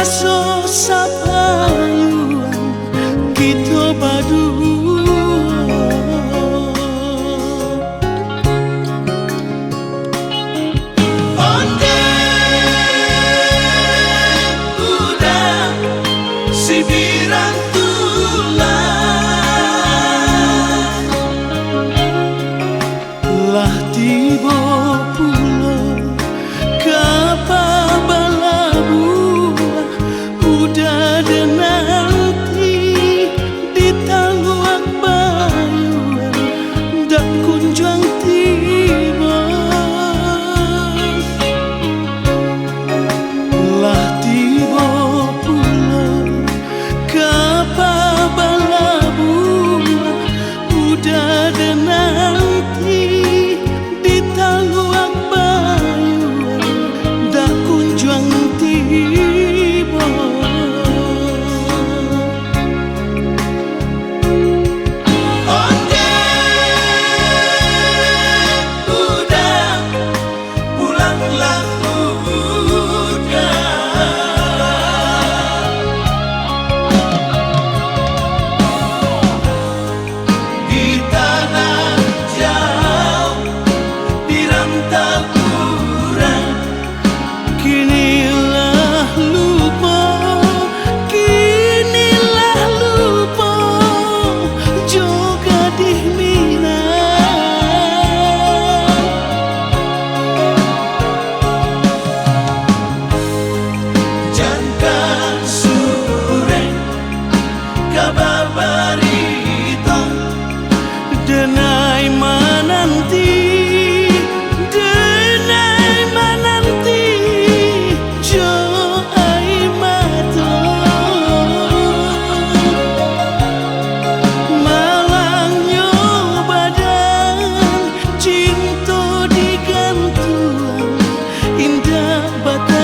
so sapayuan kita berdua. Onde udah si birang tulang lah tiba pulau kapa balabu udah ada nanti di tangguak bayuan dak kunjung tiba lah tiba pulau kapa balabu udah ada nanti di tangguak bayuan dak kunjung tiba. Onde udah pulanglah udah di tanah jauh di rantauan kinilah lupa juga di Minang jangan sore kabar barito denai menanti jo ai mato malangnya badan cinta digantung indah bata